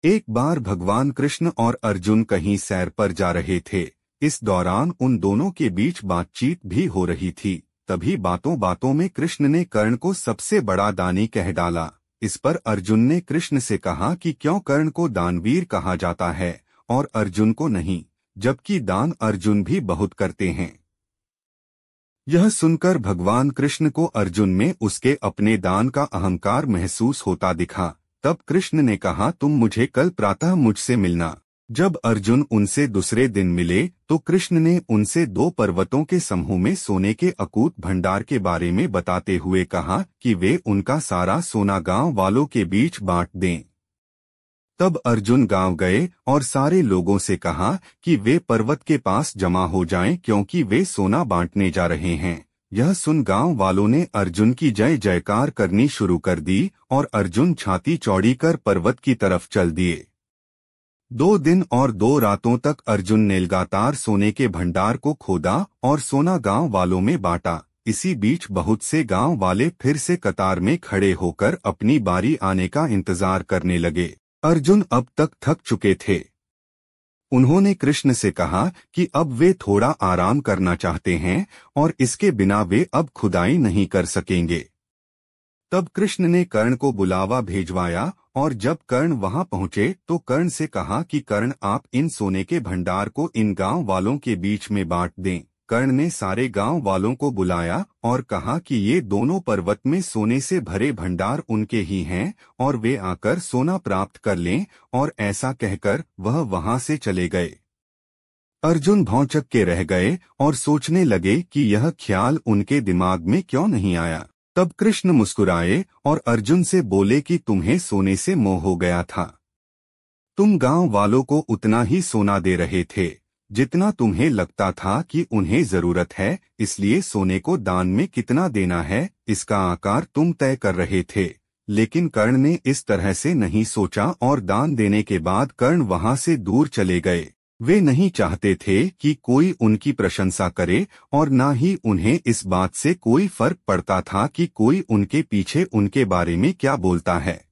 एक बार भगवान कृष्ण और अर्जुन कहीं सैर पर जा रहे थे। इस दौरान उन दोनों के बीच बातचीत भी हो रही थी। तभी बातों बातों में कृष्ण ने कर्ण को सबसे बड़ा दानी कह डाला। इस पर अर्जुन ने कृष्ण से कहा कि क्यों कर्ण को दानवीर कहा जाता है और अर्जुन को नहीं, जबकि दान अर्जुन भी बहुत करते हैं। यह सुनकर भगवान कृष्ण को अर्जुन में उसके अपने दान का अहंकार महसूस होता दिखा। तब कृष्ण ने कहा, तुम मुझे कल प्रातः मुझसे मिलना। जब अर्जुन उनसे दूसरे दिन मिले तो कृष्ण ने उनसे 2 पर्वतों के समूह में सोने के अकूत भंडार के बारे में बताते हुए कहा कि वे उनका सारा सोना गांव वालों के बीच बांट दें। तब अर्जुन गांव गए और सारे लोगों से कहा कि वे पर्वत के पास जमा हो जाएं, क्योंकि वे सोना बांटने जा रहे हैं। यह सुन गांव वालों ने अर्जुन की जय जयकार करनी शुरू कर दी और अर्जुन छाती चौड़ी कर पर्वत की तरफ चल दिए। 2 दिन और 2 रातों तक अर्जुन ने लगातार सोने के भंडार को खोदा और सोना गांव वालों में बांटा। इसी बीच बहुत से गांव वाले फिर से कतार में खड़े होकर अपनी बारी आने का इंतजार करने लगे। अर्जुन अब तक थक चुके थे। उन्होंने कृष्ण से कहा कि अब वे थोड़ा आराम करना चाहते हैं और इसके बिना वे अब खुदाई नहीं कर सकेंगे। तब कृष्ण ने कर्ण को बुलावा भेजवाया और जब कर्ण वहां पहुंचे तो कर्ण से कहा कि कर्ण, आप इन सोने के भंडार को इन गांव वालों के बीच में बांट दें। कर्ण ने सारे गांव वालों को बुलाया और कहा कि ये दोनों पर्वत में सोने से भरे भंडार उनके ही हैं और वे आकर सोना प्राप्त कर लें, और ऐसा कहकर वह वहां से चले गए। अर्जुन भौंचक के रह गए और सोचने लगे कि यह ख्याल उनके दिमाग में क्यों नहीं आया। तब कृष्ण मुस्कुराए और अर्जुन से बोले कि तुम्हें सोने से मोह हो गया था। तुम गांव वालों को उतना ही सोना दे रहे थे जितना तुम्हें लगता था कि उन्हें जरूरत है, इसलिए सोने को दान में कितना देना है इसका आकार तुम तय कर रहे थे। लेकिन कर्ण ने इस तरह से नहीं सोचा और दान देने के बाद कर्ण वहां से दूर चले गए। वे नहीं चाहते थे कि कोई उनकी प्रशंसा करे और न ही उन्हें इस बात से कोई फर्क पड़ता था कि कोई उनके पीछे उनके बारे में क्या बोलता है।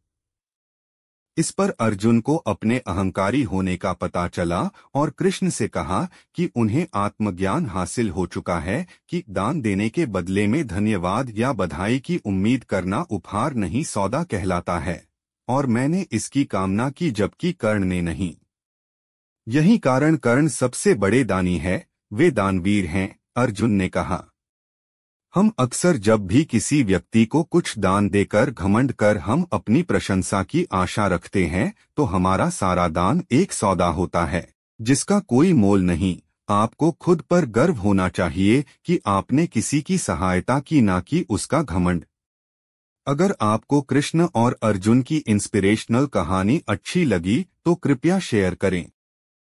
इस पर अर्जुन को अपने अहंकारी होने का पता चला और कृष्ण से कहा कि उन्हें आत्मज्ञान हासिल हो चुका है कि दान देने के बदले में धन्यवाद या बधाई की उम्मीद करना उपहार नहीं सौदा कहलाता है, और मैंने इसकी कामना की जबकि कर्ण ने नहीं। यही कारण कर्ण सबसे बड़े दानी है, वे दानवीर हैं। अर्जुन ने कहा, हम अक्सर जब भी किसी व्यक्ति को कुछ दान देकर घमंड कर हम अपनी प्रशंसा की आशा रखते हैं तो हमारा सारा दान एक सौदा होता है जिसका कोई मोल नहीं। आपको खुद पर गर्व होना चाहिए कि आपने किसी की सहायता की, ना कि उसका घमंड। अगर आपको कृष्ण और अर्जुन की इंस्पिरेशनल कहानी अच्छी लगी तो कृपया शेयर करें।